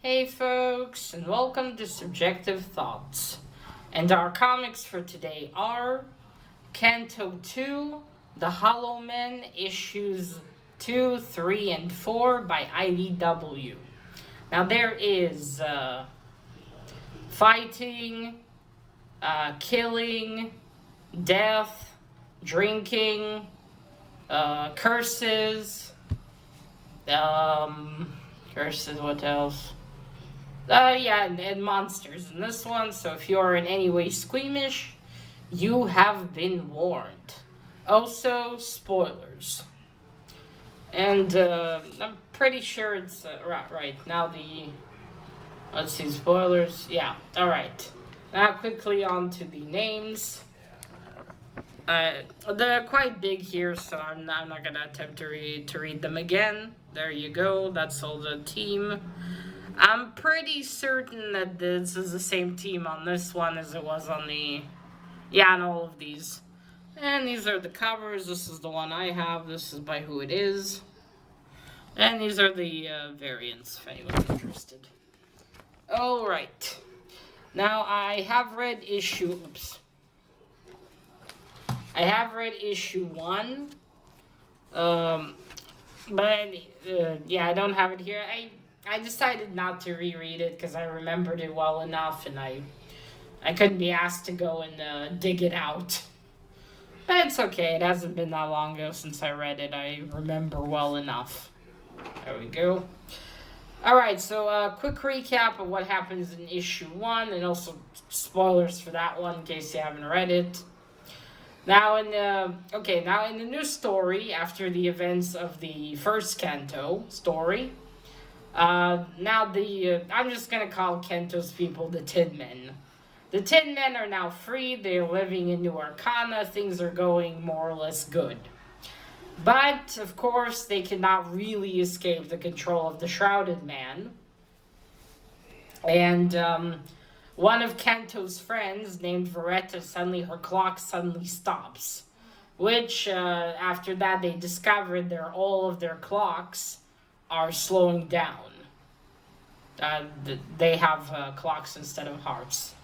Hey folks, and welcome to Subjective Thoughts. And our comics for today are Canto II, The Hollow Men, issues 2, 3, and 4 by IDW. Now there is fighting, killing, death, drinking, curses, what else? And monsters in this one, so if you're in any way squeamish, you have been warned. Also, spoilers. And I'm pretty sure it's right. Now let's see, spoilers. Yeah, alright. Now quickly on to the names. They're quite big here, so I'm not going to attempt to read them again. There you go, that's all the team. I'm pretty certain that this is the same team on this one as it was on on all of these. And these are the covers. This is the one I have. This is by Who It Is. And these are the variants, if anyone's interested. Alright. Now, I have read issue 1. I don't have it here. I decided not to reread it because I remembered it well enough, and I couldn't be asked to go and dig it out. But it's okay. It hasn't been that long ago since I read it. I remember well enough. There we go. Alright, so quick recap of what happens in issue 1, and also spoilers for that one in case you haven't read it. Now in the new story, after the events of the first Canto story, I'm just gonna call Kento's people the Tin Men. The Tin Men are now free. They're living in New Arcana. Things are going more or less good. But, of course, they cannot really escape the control of the Shrouded Man. And, one of Canto's friends, named Veretta, her clock suddenly stops. Which, after that, they discovered all of their clocks are slowing down. They have clocks instead of hearts.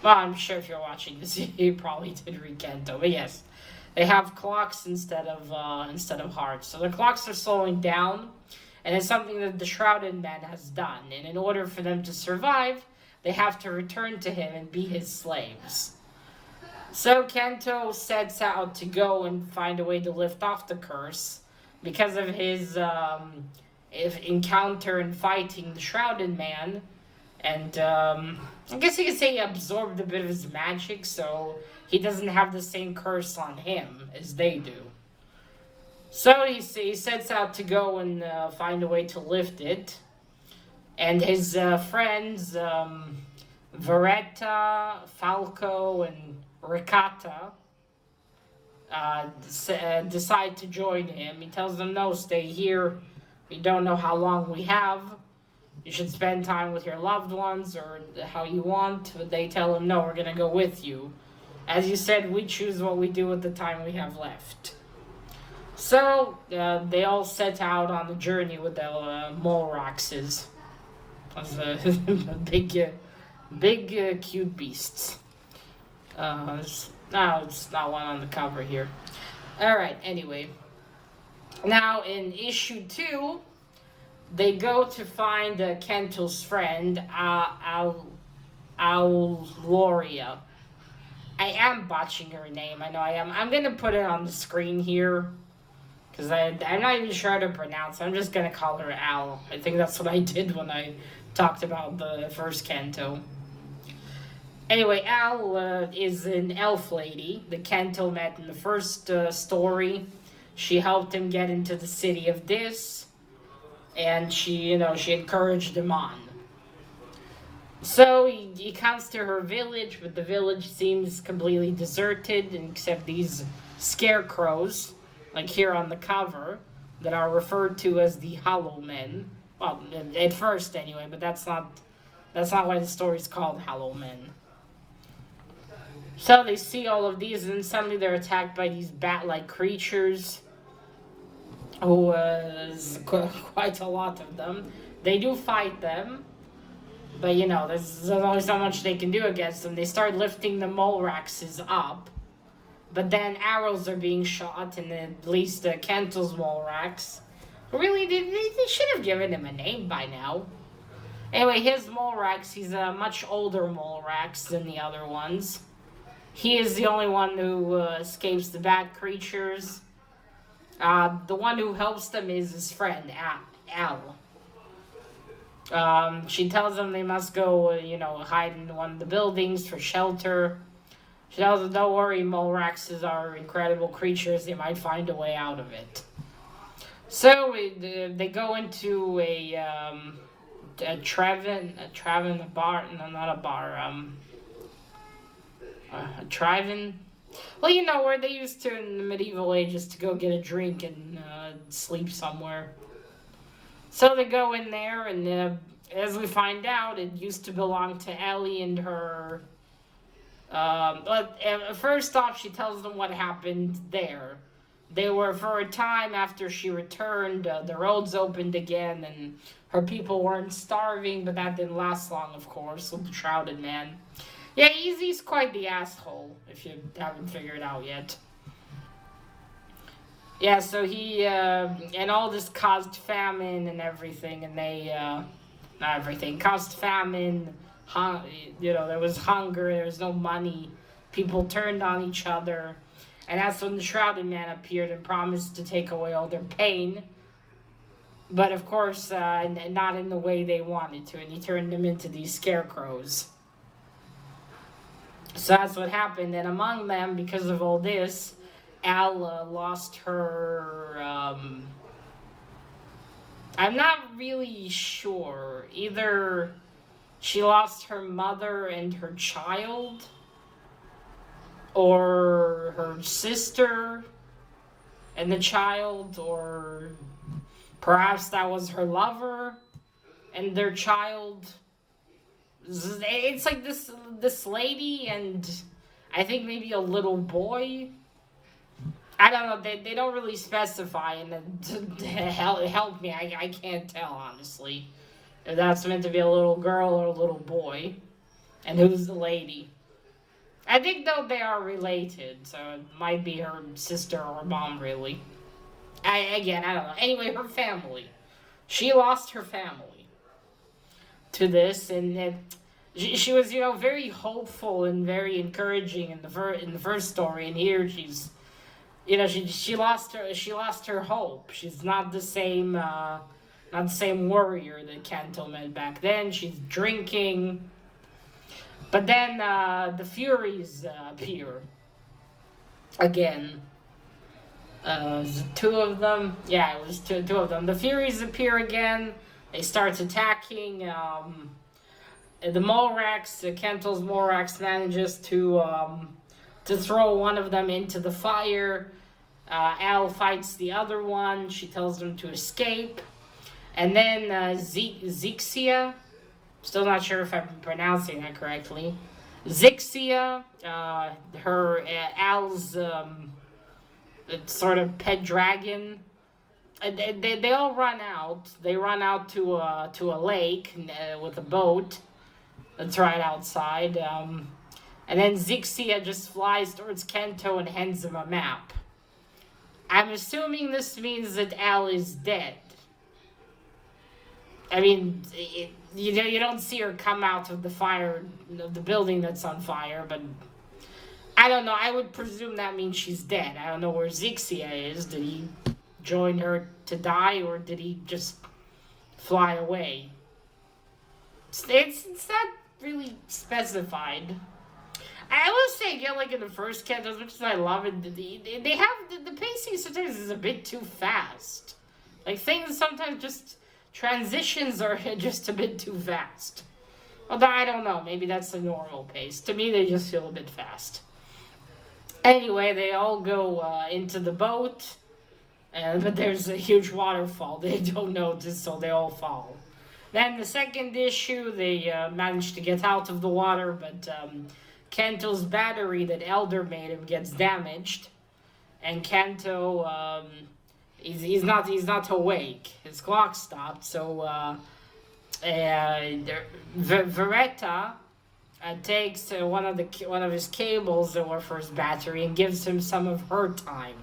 Well, I'm sure if you're watching this, you probably did read Canto, but yes. They have clocks instead of hearts. So the clocks are slowing down, and it's something that the Shrouded Man has done. And in order for them to survive, they have to return to him and be his slaves. So Canto sets out to go and find a way to lift off the curse because of his encounter and fighting the Shrouded Man. And I guess you could say he absorbed a bit of his magic, so he doesn't have the same curse on him as they do. So he sets out to go and find a way to lift it. And his friends, Veretta, Falco, and Ricotta, decide to join him. He tells them, no, stay here. We don't know how long we have. You should spend time with your loved ones or how you want. But they tell him, no, we're going to go with you. As you said, we choose what we do with the time we have left. So, they all set out on the journey with their Molraxes. Big, cute beasts. It's not one on the cover here. Alright, anyway. Now, in issue 2, they go to find Kento's friend, Auloria. I am botching her name, I know I am. I'm going to put it on the screen here, because I'm not even sure how to pronounce it. I'm just going to call her Al. I think that's what I did when I talked about the first Canto. Anyway, Al is an elf lady that Canto met in the first story. She helped him get into the city of Dis, and she encouraged him on. So he comes to her village, but the village seems completely deserted, except these scarecrows, like here on the cover, that are referred to as the Hollow Men. Well, at first anyway, but that's not why the story's called Hollow Men. So they see all of these, and suddenly they're attacked by these bat-like creatures, who is quite a lot of them. They do fight them, but there's only so much they can do against them. They start lifting the Molraxes up, but then arrows are being shot, and at least Kentel's Molrax. Really, they should have given him a name by now. Anyway, his Molrax, he's a much older Molrax than the other ones. He is the only one who escapes the bad creatures. The one who helps them is his friend, Al. She tells them they must go, hide in one of the buildings for shelter. She tells them, don't worry, Molraxes are incredible creatures. They might find a way out of it. So they go into a bar, no, not a bar, a Trivan. Well, where they used to in the medieval ages to go get a drink and sleep somewhere. So they go in there, and as we find out, it used to belong to Ellie and her. But first off, she tells them what happened there. They were, for a time after she returned, the roads opened again, and her people weren't starving, but that didn't last long, of course, with the Shrouded Man. Yeah, he's quite the asshole, if you haven't figured it out yet. Yeah, so he, and all this caused famine and everything, and they, not everything, caused famine, there was hunger, there was no money, people turned on each other, and that's when the Shrouded Man appeared and promised to take away all their pain, but of course, not in the way they wanted to, and he turned them into these scarecrows. So that's what happened, and among them, because of all this, Al lost her, I'm not really sure. Either she lost her mother and her child, or her sister and the child, or perhaps that was her lover and their child. It's like this lady and I think maybe a little boy. I don't know. They don't really specify, and to help me, I can't tell, honestly, if that's meant to be a little girl or a little boy, and who's the lady. I think, though, they are related, so it might be her sister or mom, really. I don't know. Anyway, her family. She lost her family to this, and she was, very hopeful and very encouraging in the first story, and here she's, she lost her hope. She's not the same warrior that Canto met back then. She's drinking. But then the Furies appear again. Was it two of them? Yeah, it was two of them. The Furies appear again. They start attacking. The Molrax, Canto's Molrax manages to throw one of them into the fire. Al fights the other one. She tells them to escape. And then Zixia, still not sure if I'm pronouncing that correctly. Zixia, Al's sort of pet dragon. They all run out. They run out to a lake with a boat that's right outside. And then Zixia just flies towards Canto and hands him a map. I'm assuming this means that Al is dead. I mean, you don't see her come out of the fire, of the building that's on fire, but I don't know. I would presume that means she's dead. I don't know where Zixia is. Did he join her to die, or did he just fly away? It's not really specified. I will say, again, like in the first Canto, as much as I love it, they have, the pacing sometimes is a bit too fast. Like, things sometimes just, transitions are just a bit too fast. Although, I don't know, maybe that's the normal pace. To me, they just feel a bit fast. Anyway, they all go into the boat, but there's a huge waterfall. They don't notice, so they all fall. Then the second issue, they manage to get out of the water, but Canto's battery that Elder made him gets damaged, and Canto he's not awake. His clock stopped, so Veretta takes one of his cables that were for his battery and gives him some of her time.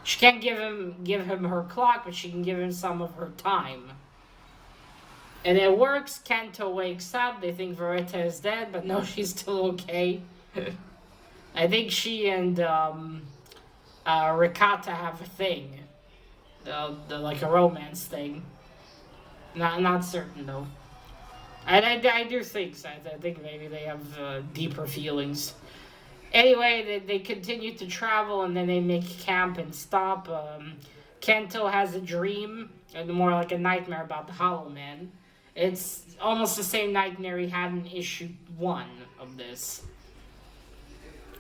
She can't give him her clock, but she can give him some of her time. And it works. Canto wakes up. They think Veretta is dead, but no, she's still okay. I think she and Ricotta have a thing, like a romance thing. Not certain though. I do think so. I think maybe they have deeper feelings. Anyway, they continue to travel and then they make camp and stop. Kento has a dream, more like a nightmare about the Hollow Man. It's almost the same nightmare he had in issue 1 of this.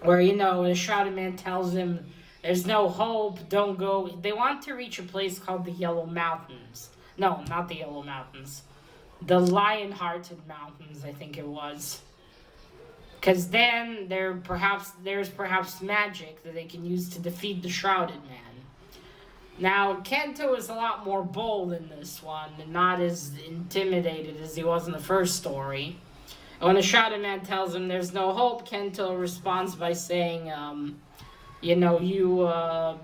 Where, the Shrouded Man tells him there's no hope, don't go. They want to reach a place called the Yellow Mountains. No, not the Yellow Mountains. The Lion-Hearted Mountains, I think it was. Because then there's perhaps magic that they can use to defeat the Shrouded Man. Now, Kento is a lot more bold in this one, and not as intimidated as he was in the first story. And when the Shrouded Man tells him there's no hope, Kento responds by saying, what do I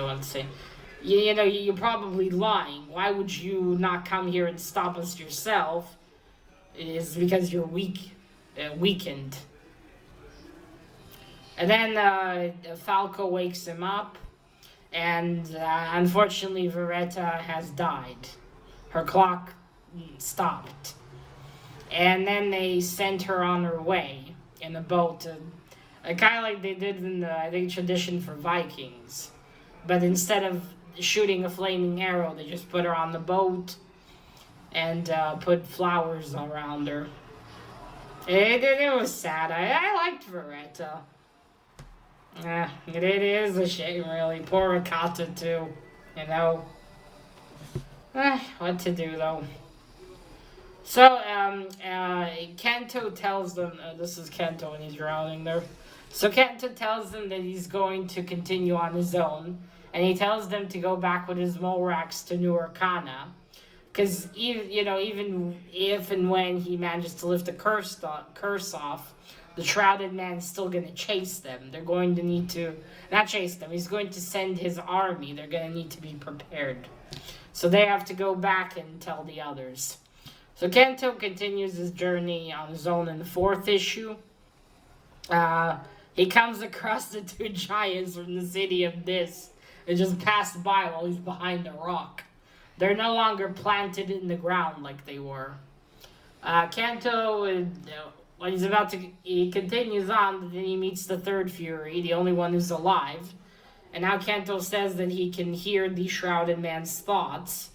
want to say? You're probably lying. Why would you not come here and stop us yourself? It is because you're weakened. And then Falco wakes him up, and unfortunately Veretta has died. Her clock stopped. And then they sent her on her way in a boat, kind of like they did in the, I think, tradition for Vikings. But instead of shooting a flaming arrow, they just put her on the boat and put flowers around her. It was sad. I liked Veretta. It is a shame, really. Poor Ricotta, too. What to do, though? So, Kanto tells them, this is Kanto and he's drowning there. So Kanto tells them that he's going to continue on his own. And he tells them to go back with his Molrax to New Arcana. Because, even if and when he manages to lift the curse off, the Shrouded Man's still going to chase them. They're going to need to, not chase them, he's going to send his army. They're going to need to be prepared. So they have to go back and tell the others. So Kanto continues his journey on his own in the 4th issue. He comes across the 2 giants from the city of this. They just passed by while he's behind a rock. They're no longer planted in the ground like they were. Kanto, when he continues on, then he meets the 3rd Fury, the only one who's alive. And now Kanto says that he can hear the Shrouded Man's thoughts.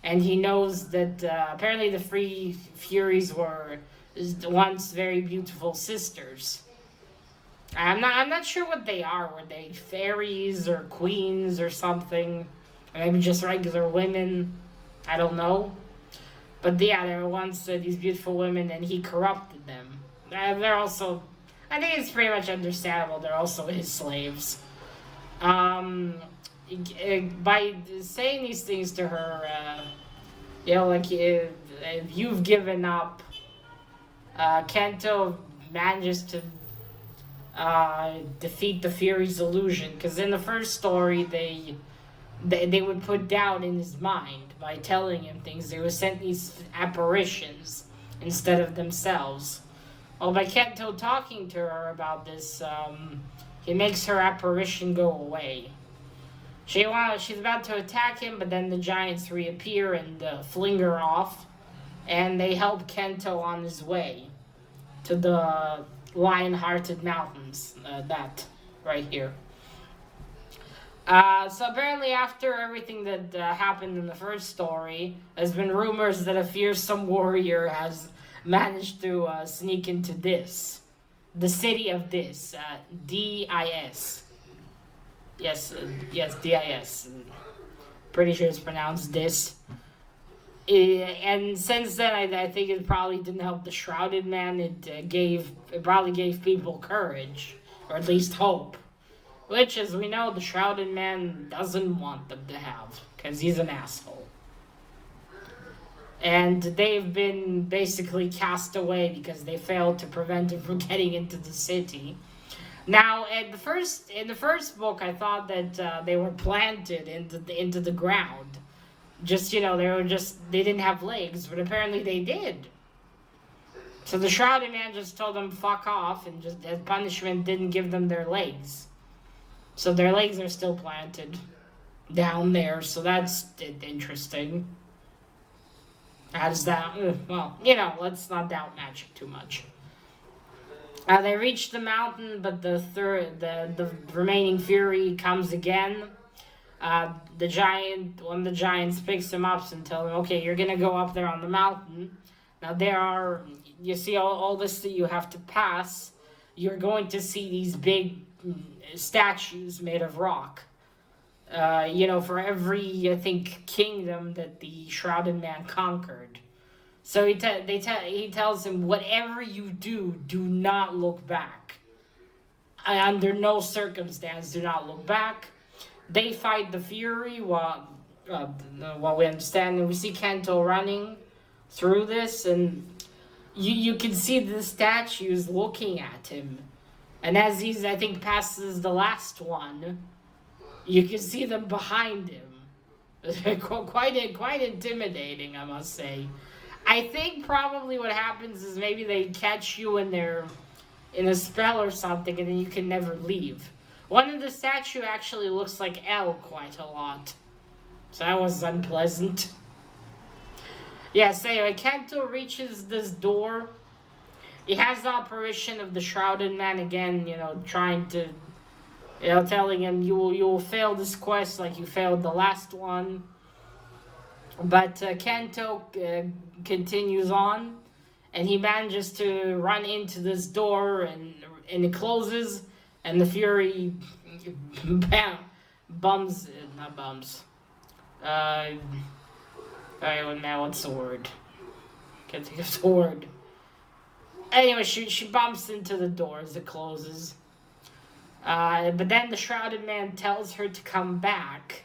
And he knows that apparently the 3 Furies were once very beautiful sisters. I'm not sure what they are. Were they fairies or queens or something? Or maybe just regular women? I don't know. But yeah, they were once these beautiful women, and he corrupted them. They're also, I think it's pretty much understandable. They're also his slaves. By saying these things to her, if you've given up, Kanto manages to defeat the Fury's illusion, because in the first story they would put doubt in his mind by telling him things. They would send these apparitions instead of themselves. Well, by Kanto talking to her about this, he makes her apparition go away. She's about to attack him, but then the giants reappear and fling her off, and they help Kanto on his way to the Lion-Hearted Mountains, that right here. So apparently after everything that happened in the first story, there's been rumors that a fearsome warrior has managed to sneak into the city of this, D-I-S. Yes, D-I-S. Pretty sure it's pronounced this. And since then, I think it probably didn't help the Shrouded Man. It probably gave people courage, or at least hope. Which, as we know, the Shrouded Man doesn't want them to have, because he's an asshole. and they've been basically cast away because they failed to prevent him from getting into the city. Now, in the first book, I thought that they were planted into the ground. Just they didn't have legs, but apparently they did. So the Shrouded Man just told them fuck off, and just as punishment didn't give them their legs. So their legs are still planted down there. So that's interesting. How does that? Well, let's not doubt magic too much. They reach the mountain, but the remaining fury comes again. One of the giants picks him up and tells him, "Okay, you're gonna go up there on the mountain. Now you see all this that you have to pass. You're going to see these big statues made of rock. For every, I think, kingdom that the Shrouded Man conquered. So he tells him, whatever you do, do not look back. Under no circumstance, do not look back." They fight the Fury while we understand, and we see Canto running through this, and you can see the statues looking at him. And as he's, I think, passes the last one, you can see them behind him. Quite intimidating, I must say. I think probably what happens is maybe they catch you in a spell or something, and then you can never leave. One of the statue actually looks like Elle quite a lot. So that was unpleasant. Yes, anyway, Kanto reaches this door. He has the apparition of the Shrouded Man again, trying to, telling him, you will fail this quest like you failed the last one. But Kanto continues on, and he manages to run into this door, and it closes, and the Fury bums. What's the word? Can't think of the word. Anyway, she bumps into the door as it closes. But then the Shrouded Man tells her to come back.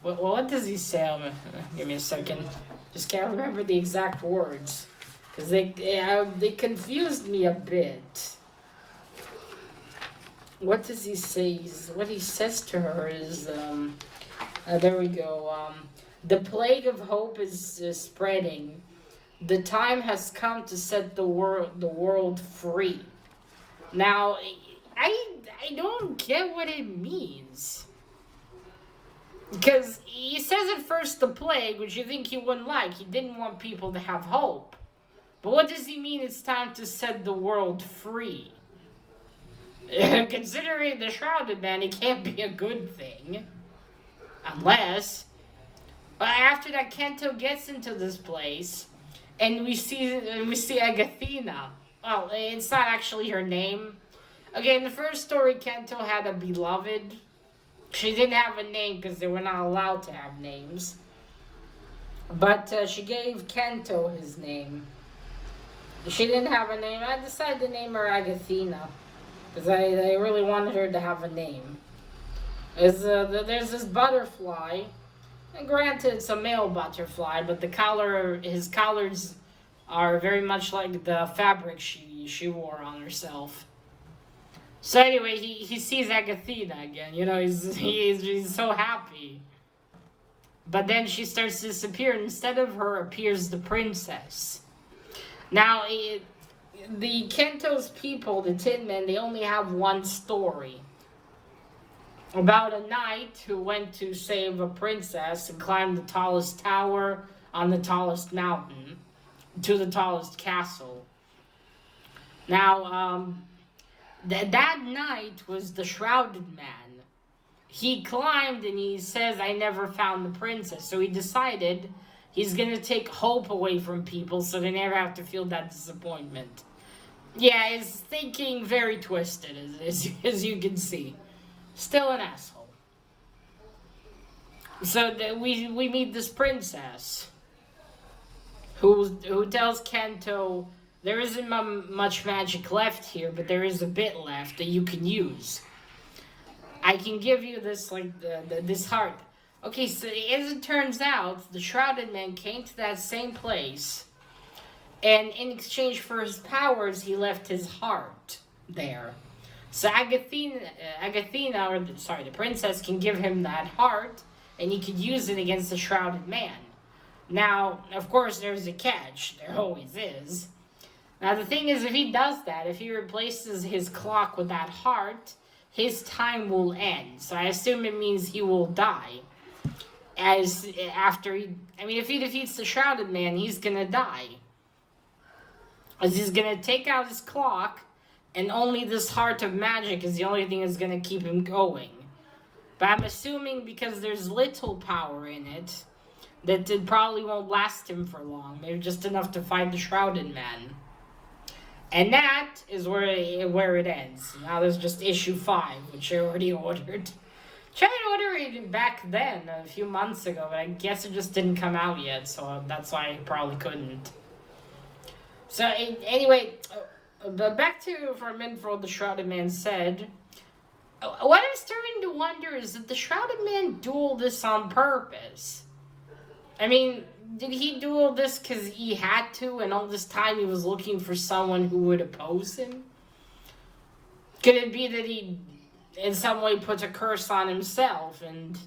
What does he say? Give me a second. Just can't remember the exact words. Because they confused me a bit. What does he say? What he says to her is, there we go. The plague of hope is spreading. The time has come to set the world free. Now, I don't get what it means. Because he says at first the plague, which you think he wouldn't like. He didn't want people to have hope. But what does he mean it's time to set the world free? Considering the Shrouded Man, it can't be a good thing. Unless... after that, Kanto gets into this place, and we see Agathena. Well, it's not actually her name. Okay, in the first story, Kanto had a beloved. She didn't have a name because they were not allowed to have names. But she gave Kanto his name. She didn't have a name. I decided to name her Agathena because I really wanted her to have a name. There's this butterfly. And granted, it's a male butterfly, but his collars are very much like the fabric she wore on herself. So anyway, he sees Agathena again. He's so happy. But then she starts to disappear, and instead of her appears the princess. Now, the Kanto's people, the Tin Men, they only have one story. About a knight who went to save a princess and climbed the tallest tower on the tallest mountain to the tallest castle. Now, that knight was the Shrouded Man. He climbed and he says, I never found the princess. So he decided he's going to take hope away from people so they never have to feel that disappointment. Yeah, his thinking very twisted, as you can see. Still an asshole. So we meet this princess who tells Kanto there isn't much magic left here, but there is a bit left that you can use. I can give you this this heart. Okay, so as it turns out, the Shrouded Man came to that same place, and in exchange for his powers, he left his heart there. So Agathena, the princess, can give him that heart, and he could use it against the Shrouded Man. Now, of course, there's a catch. There always is. Now, the thing is, if he does that, if he replaces his clock with that heart, his time will end. So I assume it means he will die. If he defeats the Shrouded Man, he's gonna die. As he's gonna take out his clock, and only this heart of magic is the only thing that's gonna keep him going. But I'm assuming because there's little power in it, that it probably won't last him for long. Maybe just enough to fight the Shrouded Man. And that is where it ends. Now there's just issue 5, which I already ordered. Tried to order it back then, a few months ago, but I guess it just didn't come out yet, so that's why I probably couldn't. So anyway, but back to for a minute for what the Shrouded Man said. What I'm starting to wonder is that the Shrouded Man dueled this on purpose. I mean, did he do all this because he had to, and all this time he was looking for someone who would oppose him? Could it be that he, in some way, put a curse on himself, and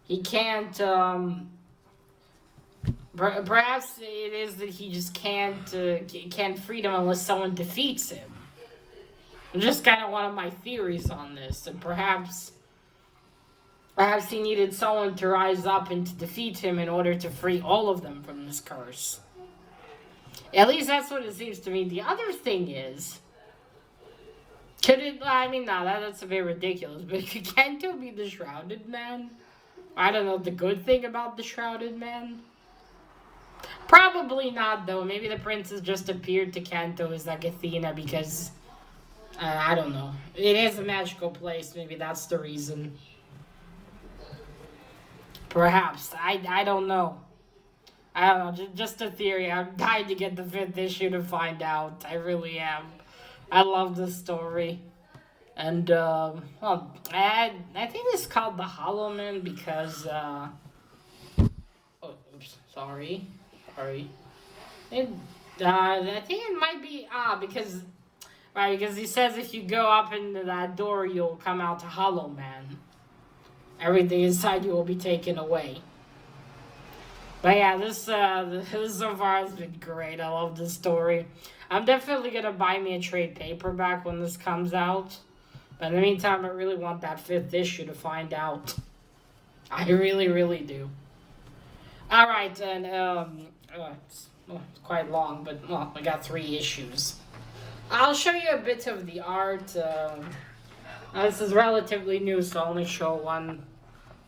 he can't, perhaps it is that he just can't freedom unless someone defeats him. Just kind of one of my theories on this, and perhaps he needed someone to rise up and to defeat him in order to free all of them from this curse. At least that's what it seems to me. The other thing is, that's a bit ridiculous, but could Canto be the Shrouded Man? I don't know the good thing about the Shrouded Man. Probably not, though. Maybe the princess just appeared to Canto as like Athena because, I don't know. It is a magical place. Maybe that's the reason. Perhaps. I don't know. I don't know. Just a theory. I'm dying to get the 5th issue to find out. I really am. I love this story. And, I think it's called The Hollow Man because, Sorry. I think it might be, because he says if you go up into that door, you'll come out to Hollow Man. Everything inside you will be taken away. But yeah, this so far has been great. I love this story. I'm definitely going to buy me a trade paperback when this comes out. But in the meantime, I really want that 5th issue to find out. I really, really do. Alright, and it's quite long, but I got 3 issues. I'll show you a bit of the art. This is relatively new, so I'll only show one.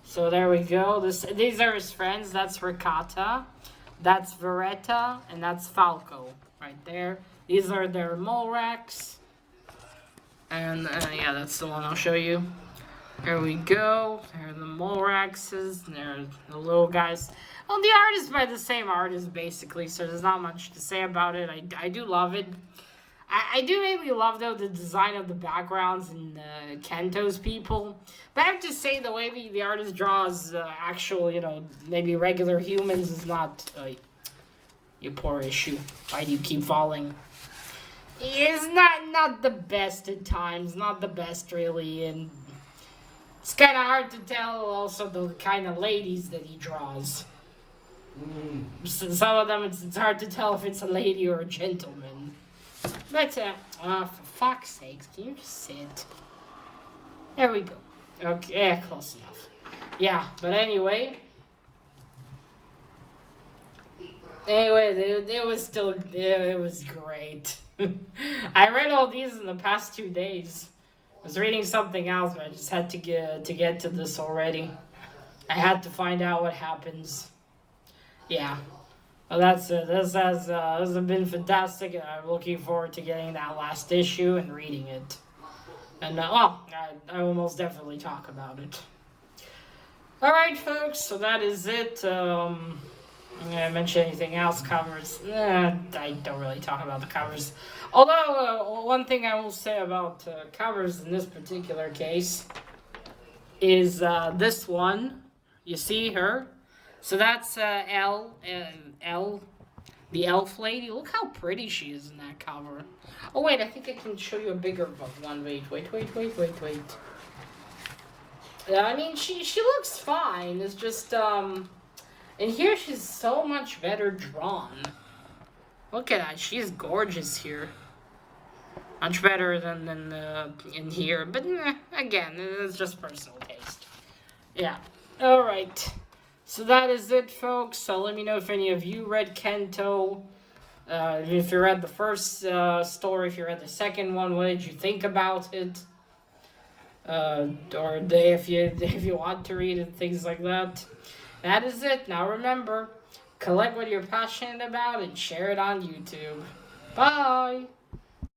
So there we go. These are his friends. That's Ricotta, that's Veretta, and that's Falco right there. These are their mole racks. And yeah, that's the one I'll show you. There we go. There are the mole racks. There are the little guys. Well, the art is by the same artist, basically, so there's not much to say about it. I do love it. I do mainly love, though, the design of the backgrounds and Canto's people. But I have to say, the way the artist draws actual, maybe regular humans is not... you poor issue. Why do you keep falling? It's not the best at times. Not the best, really. And it's kind of hard to tell, also, the kind of ladies that he draws. Some of them, it's hard to tell if it's a lady or a gentleman. But, for fuck's sakes, can you just sit? There we go. Okay, close enough. Yeah, but anyway, it was great. I read all these in the past 2 days. I was reading something else, but I just had to get to this already. I had to find out what happens. Yeah. Well, that's it. This has been fantastic, and I'm looking forward to getting that last issue and reading it. And, I will most definitely talk about it. Alright, folks, so that is it. I mention anything else, covers. I don't really talk about the covers. Although, one thing I will say about covers in this particular case is this one. You see her? So that's Elle, the elf lady. Look how pretty she is in that cover. Oh wait, I think I can show you a bigger one. Wait. I mean, she looks fine. It's just in here she's so much better drawn. Look at that, she's gorgeous here. Much better than in here, but again, it's just personal taste. Yeah. All right. So that is it, folks. So let me know if any of you read Canto. If you read the first story, if you read the second one, what did you think about it? Or if you want to read it, things like that. That is it. Now remember, collect what you're passionate about and share it on YouTube. Bye.